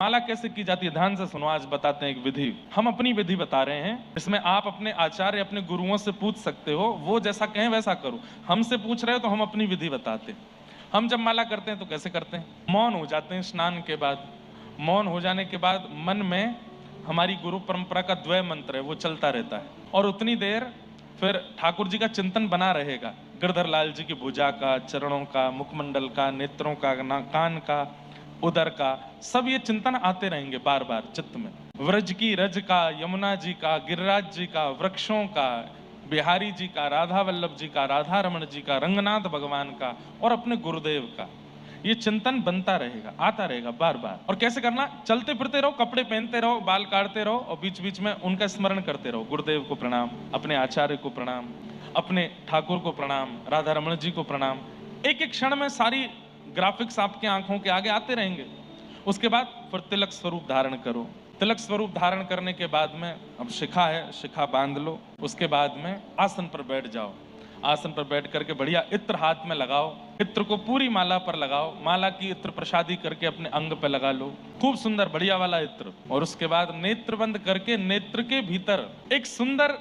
माला कैसे की जाती है, ध्यान से सुनो, आज बताते हैं एक विधि। हम अपनी विधि बता रहे हैं, इसमें आप अपने आचार्य अपने गुरुओं से पूछ सकते हो, वो जैसा कहें वैसा करो। हमसे पूछ रहे हो तो हम अपनी विधि बताते हैं। हम जब माला करते हैं तो कैसे करते हैं, मौन हो जाते हैं स्नान के बाद। मौन हो जाने के बाद मन में हमारी गुरु परंपरा का द्वय मंत्र है, वो चलता रहता है और उतनी देर फिर ठाकुर जी का चिंतन बना रहेगा। गिरधर लाल जी की भुजा का, चरणों का, मुखमंडल का, नेत्रों का, कान का, उदर का, सब ये चिंतन आते रहेंगे बार बार चित्त में। व्रज की रज का, यमुना जी का, गिरिराज जी का, वृक्षों का, बिहारी जी का, राधा वल्लभ जी का, राधा रमण जी का, रंगनाथ भगवान का और अपने गुरुदेव का। ये चिंतन बनता रहेगा, आता रहेगा बार बार। और कैसे करना, चलते फिरते रहो, कपड़े पहनते रहो, बाल काटते रहो और बीच बीच में उनका स्मरण करते रहो। गुरुदेव को प्रणाम, अपने आचार्य को प्रणाम, अपने ठाकुर को प्रणाम, राधा रमण जी को प्रणाम। एक एक क्षण में सारी ग्राफिक्स आपके आंखों के आगे आते रहेंगे। उसके बाद फिर तिलक स्वरूप धारण करो। तिलक स्वरूप धारण करने के बाद में अब शिखा है, शिखा बांध लो। उसके बाद में आसन पर बैठ जाओ। आसन पर बैठ करके बढ़िया इत्र हाथ में लगाओ। इत्र को पूरी माला पर लगाओ। माला की इत्र प्रसादी करके अपने अंग पे लगा लो, खूब सुंदर बढ़िया वाला इत्र। और उसके बाद नेत्र बंद करके नेत्र के भीतर एक सुंदर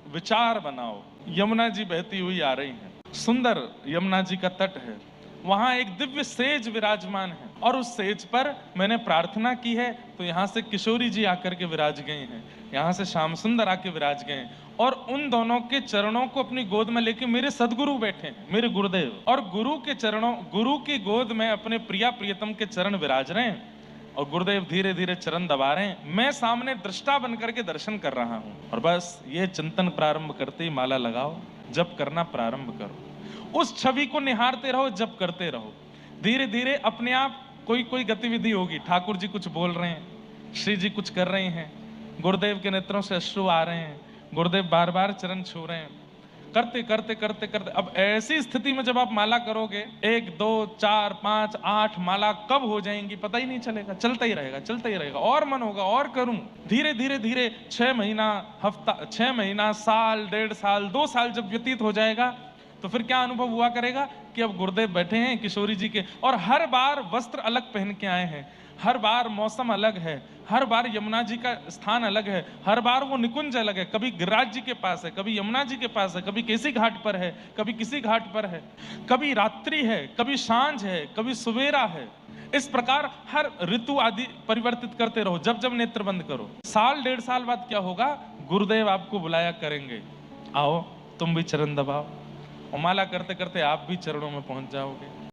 विचार बनाओ। यमुना जी बहती हुई आ रही हैं, सुंदर यमुना जी का तट है, वहां एक दिव्य सेज विराजमान है और उस सेज पर मैंने प्रार्थना की है तो यहाँ से किशोरी जी आकर के विराज गए हैं, यहाँ से श्याम सुंदर आके विराज गए हैं और उन दोनों के चरणों को अपनी गोद में लेके मेरे सदगुरु बैठे हैं, मेरे गुरुदेव। और गुरु के चरणों, गुरु की गोद में अपने प्रिया प्रियतम के चरण विराज रहे हैं और गुरुदेव धीरे धीरे चरण दबा रहे हैं। मैं सामने दृष्टा बनकर के दर्शन कर रहा हूं और बस ये चिंतन प्रारंभ करते ही माला लगाओ, जप करना प्रारंभ करो। उस छवि को निहारते रहो, जप करते रहो। धीरे धीरे अपने आप कोई कोई गतिविधि होगी। ठाकुर जी कुछ बोल रहे हैं, श्री जी कुछ कर रहे हैं, गुरुदेव के नेत्रों से अश्रु आ रहे हैं, गुरुदेव बार बार चरण छू रहे हैं। करते करते करते करते अब ऐसी स्थिति में जब आप माला करोगे, 1 2 4 5 8 माला कब हो जाएंगी पता ही नहीं चलेगा। चलता ही रहेगा, चलता ही रहेगा और मन होगा और करूं। धीरे धीरे धीरे 6 महीना, हफ्ता, 6 महीना, साल, 1.5 साल, 2 साल जब व्यतीत हो जाएगा तो फिर क्या अनुभव हुआ करेगा कि अब गुरुदेव बैठे हैं किशोरी जी के और हर बार वस्त्र अलग पहन के आए हैं, हर बार मौसम अलग है, हर बार यमुना जी का स्थान अलग है, हर बार वो निकुंज अलग है। कभी गिरिराज जी के पास है, कभी यमुना जी के पास है, कभी किसी घाट पर है, कभी किसी घाट पर है, कभी रात्रि है, कभी सांझ है, कभी सवेरा है। इस प्रकार हर ऋतु आदि परिवर्तित करते रहो जब जब नेत्र बंद करो। साल 1.5 साल बाद क्या होगा, गुरुदेव आपको बुलाया करेंगे, आओ तुम भी चरण दबाओ। और माला करते करते आप भी चरणों में पहुंच जाओगे।